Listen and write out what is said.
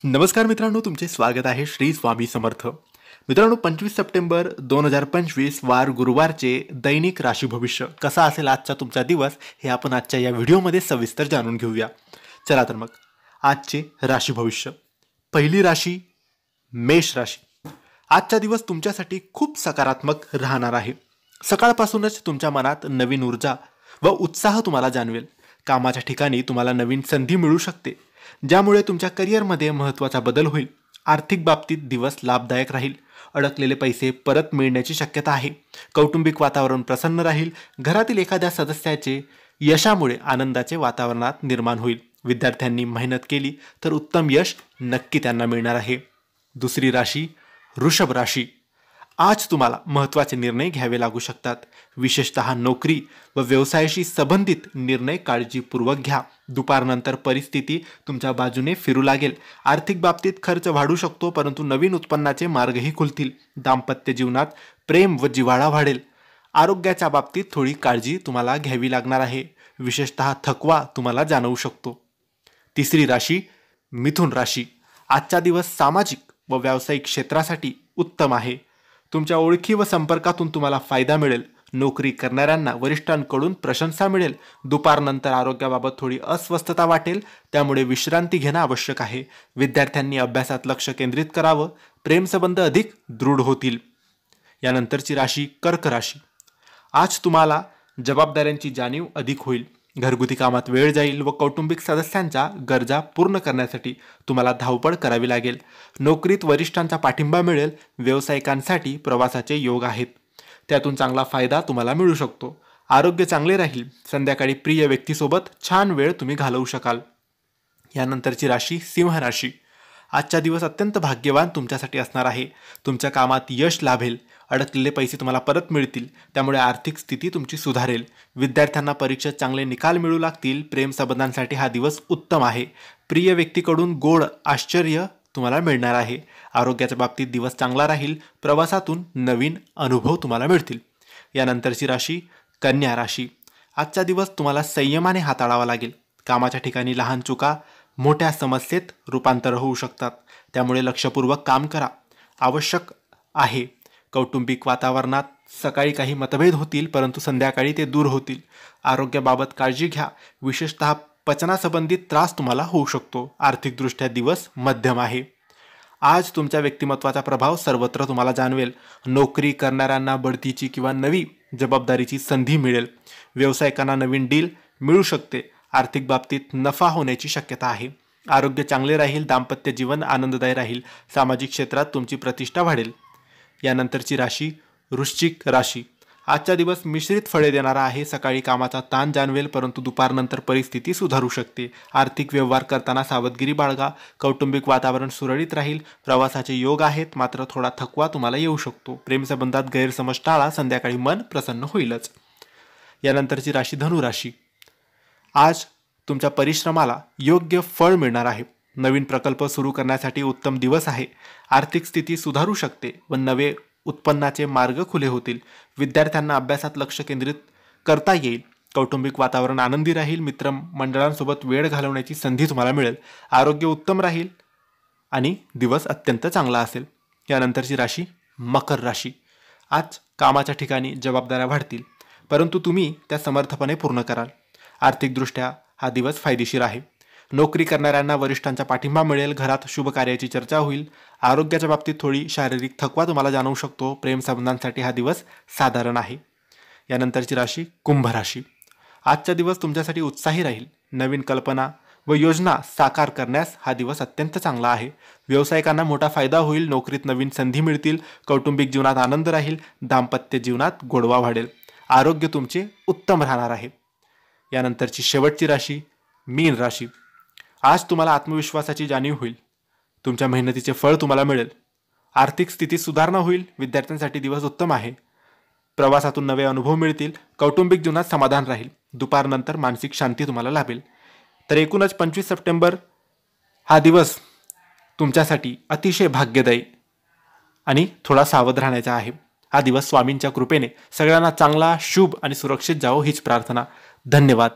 नमस्कार मित्रांनो, तुमचे स्वागत आहे श्री स्वामी समर्थ. मित्रांनो, 25 सप्टेंबर 2025 वार गुरुवारचे दैनिक राशी भविष्य कसा असेल आजचा तुमचा दिवस हे आपण आजच्या या व्हिडिओमध्ये सविस्तर जाणून घेऊया. चला तर मग आजचे राशी भविष्य. पहिली राशी मेष राशी. आजचा दिवस तुमच्यासाठी खूप सकारात्मक राहणार आहे. सकाळपासूनच तुमच्या मनात नवीन ऊर्जा व उत्साह तुम्हाला जाणवेल. कामाच्या ठिकाणी तुम्हाला नवीन संधी मिळू शकते, ज्यामुळे तुमच्या करिअरमध्ये महत्त्वाचा बदल होईल. आर्थिक बाबतीत दिवस लाभदायक राहील. अडकलेले पैसे परत मिळण्याची शक्यता आहे. कौटुंबिक वातावरण प्रसन्न राहील. घरातील एखाद्या सदस्याचे यशामुळे आनंदाचे वातावरणात निर्माण होईल. विद्यार्थ्यांनी मेहनत केली तर उत्तम यश नक्की त्यांना मिळणार आहे. दुसरी राशी वृषभ राशी. आज तुम्हाला महत्त्वाचे निर्णय घ्यावे लागू शकतात. विशेषतः नोकरी व व्यवसायाशी संबंधित निर्णय काळजीपूर्वक घ्या. दुपारनंतर परिस्थिती तुमच्या बाजूने फिरू लागेल. आर्थिक बाबतीत खर्च वाढू शकतो, परंतु नवीन उत्पन्नाचे मार्गही खुलतील. दाम्पत्य जीवनात प्रेम व जिव्हाळा वाढेल. आरोग्याच्या बाबतीत थोडी काळजी तुम्हाला घ्यावी लागणार आहे. विशेषतः थकवा तुम्हाला जाणवू शकतो. तिसरी राशी मिथुन राशी. आजचा दिवस सामाजिक व व्यावसायिक क्षेत्रासाठी उत्तम आहे. तुमच्या ओळखी व संपर्कातून तुम्हाला फायदा मिळेल. नोकरी करणाऱ्यांना वरिष्ठांकडून प्रशंसा मिळेल. दुपारनंतर आरोग्याबाबत थोडी अस्वस्थता वाटेल, त्यामुळे विश्रांती घेणं आवश्यक आहे. विद्यार्थ्यांनी अभ्यासात लक्ष केंद्रित करावं. प्रेमसंबंध अधिक दृढ होतील. यानंतरची राशी कर्क राशी. आज तुम्हाला जबाबदाऱ्यांची जाणीव अधिक होईल. घरगुती कामात वेळ जाईल व कौटुंबिक सदस्यांच्या गरजा पूर्ण करण्यासाठी तुम्हाला धावपळ करावी लागेल. नोकरीत वरिष्ठांचा पाठिंबा मिळेल. व्यावसायिकांसाठी प्रवासाचे योग आहेत, त्यातून चांगला फायदा तुम्हाला मिळू शकतो. आरोग्य चांगले राहील. संध्याकाळी प्रिय व्यक्तीसोबत छान वेळ तुम्ही घालवू शकाल. यानंतरची राशी सिंह राशी. आजचा दिवस अत्यंत भाग्यवान तुमच्यासाठी असणार आहे. तुमच्या कामात यश लाभेल. अडकलेले पैसे तुम्हाला परत मिळतील, त्यामुळे आर्थिक स्थिती तुमची सुधारेल. विद्यार्थ्यांना परीक्षेत चांगले निकाल मिळू लागतील. प्रेमसंबंधांसाठी हा दिवस उत्तम आहे. प्रिय व्यक्तीकडून गोड आश्चर्य तुम्हाला मिळणार आहे. आरोग्याच्या बाबतीत दिवस चांगला राहील. प्रवासातून नवीन अनुभव तुम्हाला मिळतील. यानंतरची राशी कन्या राशी. आजचा दिवस तुम्हाला संयमाने हाताळावा लागेल. कामाच्या ठिकाणी लहान चुका मोठ्या समस्येत रूपांतर होऊ शकतात, त्यामुळे लक्षपूर्वक काम करा. आवश्यक आहे. कौटुंबिक वातावरणात सकाळी काही मतभेद होतील, परंतु संध्याकाळी ते दूर होतील. आरोग्याबाबत काळजी घ्या. विशेषतः पचनासंबंधित त्रास तुम्हाला होऊ शकतो. आर्थिकदृष्ट्या दिवस मध्यम आहे. आज तुमच्या व्यक्तिमत्वाचा प्रभाव सर्वत्र तुम्हाला जाणवेल. नोकरी करणाऱ्यांना बढतीची किंवा नवी जबाबदारीची संधी मिळेल. व्यावसायिकांना नवीन डील मिळू शकते. आर्थिक बाबतीत नफा होण्याची शक्यता आहे. आरोग्य चांगले राहील. दाम्पत्य जीवन आनंददायी राहील. सामाजिक क्षेत्रात तुमची प्रतिष्ठा वाढेल. यानंतरची राशी वृश्चिक राशी. आजचा दिवस मिश्रित फळे देणारा आहे. सकाळी कामाचा ताण जाणवेल, परंतु दुपारनंतर परिस्थिती सुधारू शकते. आर्थिक व्यवहार करताना सावधगिरी बाळगा. कौटुंबिक वातावरण सुरळीत राहील. प्रवासाचे योग आहेत, मात्र थोडा थकवा तुम्हाला येऊ शकतो. प्रेमसंबंधात गैरसमज टाळा. संध्याकाळी मन प्रसन्न होईलच. यानंतरची राशी धनु राशी. आज तुमच्या परिश्रमाला योग्य फळ मिळणार आहे. नवीन प्रकल्प सुरू करण्यासाठी उत्तम दिवस आहे. आर्थिक स्थिती सुधारू शकते व नवे उत्पन्नाचे मार्ग खुले होतील. विद्यार्थ्यांना अभ्यासात लक्ष केंद्रित करता येईल. कौटुंबिक वातावरण आनंदी राहील. मित्रमंडळांसोबत वेळ घालवण्याची संधी तुम्हाला मिळेल. आरोग्य उत्तम राहील आणि दिवस अत्यंत चांगला असेल. यानंतरची राशी मकर राशी. आज कामाच्या ठिकाणी जबाबदाऱ्या वाढतील, परंतु तुम्ही त्या समर्थपणे पूर्ण कराल. आर्थिकदृष्ट्या हा दिवस फायदेशीर आहे. नोकरी करणाऱ्यांना वरिष्ठांचा पाठिंबा मिळेल. घरात शुभ कार्याची चर्चा होईल. आरोग्याच्या बाबतीत थोडी शारीरिक थकवा तुम्हाला जाणवू शकतो. प्रेमसंबंधांसाठी हा दिवस साधारण आहे. यानंतरची राशी कुंभ राशी. आजचा दिवस तुमच्यासाठी उत्साही राहील. नवीन कल्पना व योजना साकार करण्यास हा दिवस अत्यंत चांगला आहे. व्यावसायिकांना मोठा फायदा होईल. नोकरीत नवीन संधी मिळतील. कौटुंबिक जीवनात आनंद राहील. दाम्पत्य जीवनात गोडवा वाढेल. आरोग्य तुमचे उत्तम राहणार आहे. यानंतरची शेवटची राशी मीन राशी. आज तुम्हाला आत्मविश्वासाची जाणीव होईल. तुमच्या मेहनतीचे फळ तुम्हाला मिळेल. आर्थिक स्थितीत सुधारणा होईल. विद्यार्थ्यांसाठी दिवस उत्तम आहे. प्रवासातून नवे अनुभव मिळतील. कौटुंबिक जीवनात समाधान राहील. दुपारनंतर मानसिक शांती तुम्हाला लाभेल. तर एकूणच 25 सप्टेंबर हा दिवस तुमच्यासाठी अतिशय भाग्यदायी आणि थोडा सावध राहण्याचा आहे. हा दिवस स्वामींच्या कृपेने सगळ्यांना चांगला, शुभ आणि सुरक्षित जावो हीच प्रार्थना. धन्यवाद.